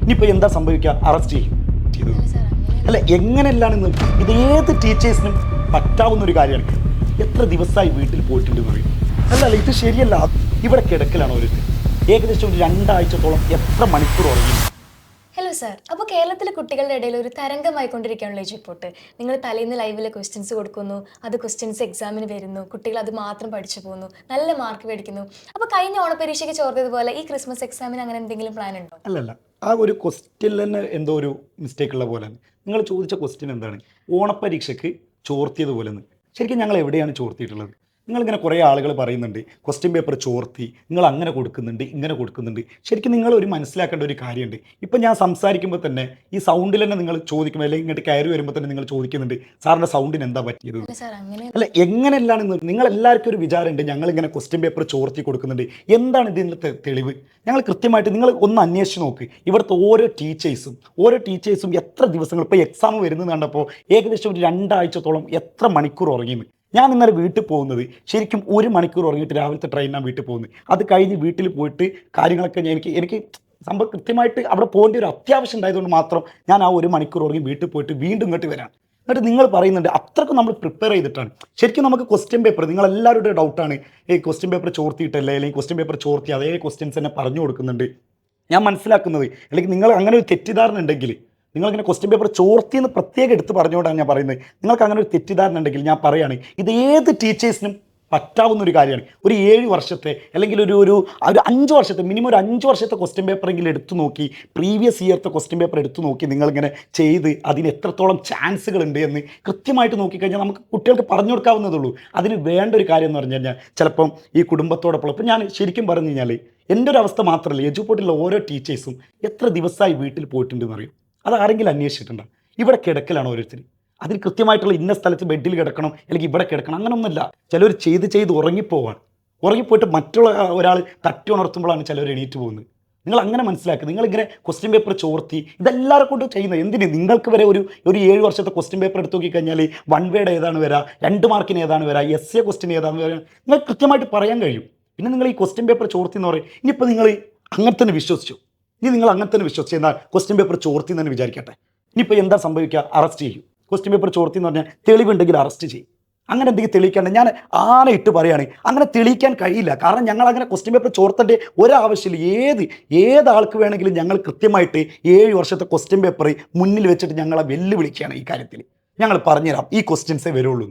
ഇനിയിപ്പോൾ എന്താ സംഭവിക്കുക? അറസ്റ്റ് ചെയ്യും. അല്ല, എങ്ങനെയല്ലാണെന്ന് ഇത് ഏത് ടീച്ചേഴ്സിനും പറ്റാവുന്ന ഒരു കാര്യമാണ്. എത്ര ദിവസമായി വീട്ടിൽ പോയിട്ടുണ്ട് പറയും. അല്ല, ഇത് ശരിയല്ല. ഇവിടെ കിടക്കലാണ് ഓരോരുത്തർ. ഏകദേശം ഒരു 2 ആഴ്ചത്തോളം എത്ര മണിക്കൂർ ഉറങ്ങി? ഹലോ സാർ, അപ്പോൾ കേരളത്തിലെ കുട്ടികളുടെ ഇടയിൽ ഒരു തരംഗമായിക്കൊണ്ടിരിക്കുകയാണല്ലോ ഈ റിപ്പോർട്ട്. നിങ്ങൾ തലേന്ന് ലൈവിൽ ക്വസ്റ്റ്യൻസ് കൊടുക്കുന്നു, അത് ക്വസ്റ്റ്യൻസ് എക്സാമിന് വരുന്നു, കുട്ടികൾ അത് മാത്രം പഠിച്ചു പോകുന്നു, നല്ല മാർക്ക് മേടിക്കുന്നു. അപ്പോൾ കഴിഞ്ഞ ഓണപരീക്ഷയ്ക്ക് ചോർത്തതുപോലെ ഈ ക്രിസ്മസ് എക്സാമിന് അങ്ങനെ എന്തെങ്കിലും പ്ലാൻ ഉണ്ടോ? അല്ലല്ല, ആ ഒരു ക്വസ്റ്റ്യനിൽ തന്നെ എന്തോ ഒരു മിസ്റ്റേക്ക് ഉള്ള പോലെ. നിങ്ങൾ ചോദിച്ച ക്വസ്റ്റ്യൻ എന്താണ്? ഓണപ്പരീക്ഷയ്ക്ക് ചോർത്തിയതുപോലെ. ശരിക്കും ഞങ്ങൾ എവിടെയാണ് ചോർത്തിയിട്ടുള്ളത്? നിങ്ങളിങ്ങനെ കുറേ ആളുകൾ പറയുന്നുണ്ട് ക്വസ്റ്റ്യൻ പേപ്പർ ചോർത്തി, നിങ്ങൾ അങ്ങനെ കൊടുക്കുന്നുണ്ട്, ഇങ്ങനെ കൊടുക്കുന്നുണ്ട്. ശരിക്കും നിങ്ങൾ ഒരു മനസ്സിലാക്കേണ്ട ഒരു കാര്യമുണ്ട്. ഇപ്പം ഞാൻ സംസാരിക്കുമ്പോൾ തന്നെ ഈ സൗണ്ടിൽ തന്നെ നിങ്ങൾ ചോദിക്കുമ്പോൾ, അല്ലെങ്കിൽ ഇങ്ങോട്ട് കയറി വരുമ്പോൾ തന്നെ നിങ്ങൾ ചോദിക്കുന്നുണ്ട് സാറിൻ്റെ സൗണ്ടിന് എന്താ പറ്റിയത്? അല്ല, എങ്ങനെയല്ലാണെന്ന് നിങ്ങൾ എല്ലാവർക്കും ഒരു വിചാരമുണ്ട്. ഞങ്ങളിങ്ങനെ ക്വസ്റ്റ്യൻ പേപ്പർ ചോർത്തി കൊടുക്കുന്നുണ്ട്. എന്താണ് ഇതിൻ്റെ തെളിവ്? ഞങ്ങൾ കൃത്യമായിട്ട് നിങ്ങൾ ഒന്ന് അന്വേഷിച്ച് നോക്ക്. ഇവിടുത്തെ ഓരോ ടീച്ചേഴ്സും എത്ര ദിവസങ്ങൾ, ഇപ്പോൾ എക്സാം വരുന്നത് കണ്ടപ്പോൾ ഏകദേശം ഒരു 2 ആഴ്ചത്തോളം എത്ര മണിക്കൂർ ഉറങ്ങിയെന്ന്. ഞാൻ ഇന്നലെ വീട്ടിൽ പോകുന്നത് ശരിക്കും 1 മണിക്കൂർ ഉറങ്ങിയിട്ട് രാവിലത്തെ ട്രെയിനാണ് വീട്ടിൽ പോകുന്നത്. അത് കഴിഞ്ഞ് വീട്ടിൽ പോയിട്ട് കാര്യങ്ങളൊക്കെ എനിക്ക് സംഭവം കൃത്യമായിട്ട് അവിടെ പോകേണ്ട ഒരു അത്യാവശ്യം ഉണ്ടായതുകൊണ്ട് മാത്രം ഞാൻ ആ 1 മണിക്കൂർ ഉറങ്ങി വീട്ടിൽ പോയിട്ട് വീണ്ടും ഇങ്ങോട്ട് വരാം. എന്നിട്ട് നിങ്ങൾ പറയുന്നുണ്ട് അത്രക്കും നമ്മൾ പ്രിപ്പയർ ചെയ്തിട്ടാണ്. ശരിക്കും നമുക്ക് ക്വസ്റ്റ്യൻ പേപ്പർ, നിങ്ങളെല്ലാവരുടെ ഡൗട്ടാണ് ഈ ക്വസ്റ്റ്യൻ പേപ്പർ ചോർത്തിയിട്ടല്ലേ, അല്ലെങ്കിൽ ക്വസ്റ്റ്യൻ പേപ്പർ ചോർത്തി അതേ ക്വസ്റ്റ്യൻസ് തന്നെ പറഞ്ഞു കൊടുക്കുന്നുണ്ട്. ഞാൻ മനസ്സിലാക്കുന്നത്, അല്ലെങ്കിൽ നിങ്ങൾ അങ്ങനെ ഒരു തെറ്റിദ്ധാരണ ഉണ്ടെങ്കിൽ, നിങ്ങളിങ്ങനെ ക്വസ്റ്റ്യൻ പേപ്പർ ചോർത്തിയെന്ന് പ്രത്യേകം എടുത്ത് പറഞ്ഞുകൊണ്ടാണ് ഞാൻ പറയുന്നത്. നിങ്ങൾക്ക് അങ്ങനെ ഒരു തെറ്റിദ്ധാരണ ഉണ്ടെങ്കിൽ ഞാൻ പറയുകയാണ്, ഇത് ഏത് ടീച്ചേഴ്സിനും പറ്റാവുന്ന ഒരു കാര്യമാണ്. ഒരു 7 വർഷത്തെ അല്ലെങ്കിൽ ഒരു 5 വർഷത്തെ, മിനിമം ഒരു 5 വർഷത്തെ ക്വസ്റ്റ്യൻ പേപ്പറെങ്കിലും എടുത്തു നോക്കി, പ്രീവിയസ് ഇയർത്തെ ക്വസ്റ്റ്യൻ പേപ്പർ എടുത്തു നോക്കി നിങ്ങളിങ്ങനെ ചെയ്ത് അതിന് എത്രത്തോളം ചാൻസുകൾ ഉണ്ട് എന്ന് കൃത്യമായിട്ട് നോക്കിക്കഴിഞ്ഞാൽ നമുക്ക് കുട്ടികൾക്ക് പറഞ്ഞു കൊടുക്കാവുന്നതുള്ളൂ. അതിന് വേണ്ട ഒരു കാര്യം എന്ന് പറഞ്ഞു കഴിഞ്ഞാൽ ചിലപ്പം ഈ കുടുംബത്തോടൊപ്പം, ഇപ്പം ഞാൻ ശരിക്കും പറഞ്ഞു കഴിഞ്ഞാൽ എൻ്റെ ഒരു അവസ്ഥ മാത്രമല്ല, എജുപോർട്ടിലുള്ള ഓരോ ടീച്ചേഴ്സും എത്ര ദിവസമായി വീട്ടിൽ പോയിട്ടുണ്ടെന്ന് അറിയും. അത് ആരെങ്കിലും അന്വേഷിച്ചിട്ടുണ്ടോ? ഇവിടെ കിടക്കലാണ് ഓരോരുത്തർ. അതിന് കൃത്യമായിട്ടുള്ള ഇന്ന സ്ഥലത്ത് ബെഡിൽ കിടക്കണം, അല്ലെങ്കിൽ ഇവിടെ കിടക്കണം, അങ്ങനെയൊന്നുമില്ല. ചിലർ ചെയ്ത് ഉറങ്ങിപ്പോയിട്ട് മറ്റുള്ള ഒരാൾ തട്ടി ഉണർത്തുമ്പോഴാണ് ചിലർ എണീറ്റ് പോകുന്നത്. നിങ്ങൾ അങ്ങനെ മനസ്സിലാക്കുക. നിങ്ങളിങ്ങനെ ക്വസ്റ്റ്യൻ പേപ്പർ ചോർത്തി ഇതെല്ലാവരും കൊണ്ട് ചെയ്യുന്നത് എന്തിന്? നിങ്ങൾക്ക് വരെ ഒരു 7 വർഷത്തെ ക്വസ്റ്റ്യൻ പേപ്പർ എടുത്ത് നോക്കിക്കഴിഞ്ഞാൽ 1 വേഡ് ഏതാണ് വരിക, 2 മാർക്കിന് ഏതാണ് വരിക, എസ് എ ക്വസ്റ്റ്യൻ ഏതാണ് വരിക, നിങ്ങൾ കൃത്യമായിട്ട് പറയാൻ കഴിയും. പിന്നെ നിങ്ങൾ ഈ ക്വസ്റ്റ്യൻ പേപ്പർ ചോർത്തി എന്ന് പറയും. ഇനിയിപ്പോൾ നിങ്ങൾ അങ്ങനെ തന്നെ വിശ്വസിച്ചു, നിങ്ങൾ അങ്ങനെ തന്നെ വിശ്വസിച്ച് എന്നാൽ ക്വസ്റ്റ്യൻ പേപ്പർ ചോർത്തി എന്ന് തന്നെ വിചാരിക്കട്ടെ. ഇനിയിപ്പോൾ എന്താ സംഭവിക്കുക? അറസ്റ്റ് ചെയ്യും. ക്വസ്റ്റ്യൻ പേപ്പർ ചോർത്തി എന്ന് പറഞ്ഞാൽ തെളിവുണ്ടെങ്കിൽ അറസ്റ്റ് ചെയ്യും. അങ്ങനെ എന്തെങ്കിലും തെളിയിക്കാണ്ട് ഞാൻ ആണയിട്ട് പറയുകയാണ്, അങ്ങനെ തെളിയിക്കാൻ കഴിയില്ല. കാരണം ഞങ്ങൾ അങ്ങനെ ക്വസ്റ്റ്യൻ പേപ്പർ ചോർത്തേണ്ട ഒരാവശ്യമില്ല. ഏത് ആൾക്ക് വേണമെങ്കിലും ഞങ്ങൾ കൃത്യമായിട്ട് 7 വർഷത്തെ ക്വസ്റ്റ്യൻ പേപ്പർ മുന്നിൽ വെച്ചിട്ട് ഞങ്ങളെ വെല്ലുവിളിക്കുകയാണ്. ഈ കാര്യത്തിൽ ഞങ്ങൾ പറഞ്ഞുതരാം, ഈ ക്വസ്റ്റ്യൻസേ വരുള്ളൂ.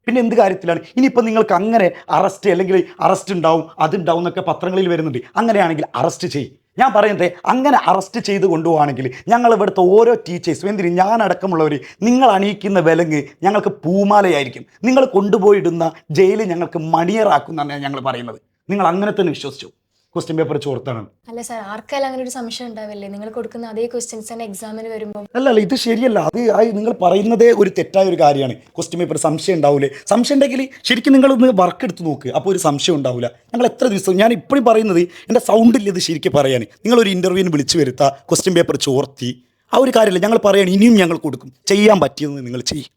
പിന്നെ എന്ത് കാര്യത്തിലാണ്? ഇനിയിപ്പോൾ നിങ്ങൾക്ക് അങ്ങനെ അറസ്റ്റ്, അല്ലെങ്കിൽ അറസ്റ്റ് ഉണ്ടാവും, അതുണ്ടാവും എന്നൊക്കെ പത്രങ്ങളിൽ വരുന്നുണ്ട്. അങ്ങനെയാണെങ്കിൽ അറസ്റ്റ് ചെയ്യും. ഞാൻ പറയുന്നത്, അങ്ങനെ അറസ്റ്റ് ചെയ്ത് കൊണ്ടുപോവുകയാണെങ്കിൽ ഞങ്ങൾ ഇവിടുത്തെ ഓരോ ടീച്ചേഴ്സും, എന്തിന് ഞാനടക്കമുള്ളവർ, നിങ്ങൾ അണിയിക്കുന്ന വിലങ്ങ് ഞങ്ങൾക്ക് പൂമാലയായിരിക്കും. നിങ്ങൾ കൊണ്ടുപോയിടുന്ന ജയിലിൽ ഞങ്ങൾക്ക് മണിയറാക്കും എന്നാണ് ഞങ്ങൾ പറയുന്നത്. നിങ്ങൾ അങ്ങനെ തന്നെ വിശ്വസിച്ചു ക്വസ്റ്റ്യൻ പേപ്പർ ചോർത്താണ്. അല്ല സാർ, ആർക്കായാലും അങ്ങനെ ഒരു സംശയം ഉണ്ടാവില്ലേ? നിങ്ങൾ കൊടുക്കുന്ന അതേ ക്വസ്റ്റ്യൻസ് തന്നെ എക്സാമിന് വരുമ്പോൾ. അല്ല, ഇത് ശരിയല്ല. അത് നിങ്ങൾ പറയുന്നതേ ഒരു തെറ്റായ ഒരു കാര്യമാണ്. ക്വസ്റ്റ്യൻ പേപ്പർ സംശയം ഉണ്ടാവില്ലേ? സംശയം ഉണ്ടെങ്കിൽ ശരിക്കും നിങ്ങളൊന്ന് വർക്ക് എടുത്ത് നോക്ക്, അപ്പോൾ ഒരു സംശയം ഉണ്ടാവില്ല. ഞങ്ങൾ എത്ര ദിവസം, ഞാൻ ഇപ്പോഴും പറയുന്നത് എൻ്റെ സൗണ്ടിൽ ഇത് ശരിക്കും പറയാൻ, നിങ്ങളൊരു ഇൻ്റർവ്യൂവിന് വിളിച്ചു വരുത്താ ക്വസ്റ്റ്യൻ പേപ്പർ ചോർത്തി, ആ ഒരു കാര്യമില്ല. ഞങ്ങൾ പറയുകയാണ്, ഇനിയും ഞങ്ങൾ കൊടുക്കും, ചെയ്യാൻ പറ്റിയെന്ന് നിങ്ങൾ ചെയ്യും.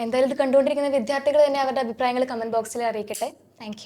എന്തായാലും ഇത് കണ്ടുകൊണ്ടിരിക്കുന്ന വിദ്യാർത്ഥികൾ തന്നെ അവരുടെ അഭിപ്രായങ്ങൾ കമന്റ് ബോക്സിൽ അറിയിക്കട്ടെ. താങ്ക്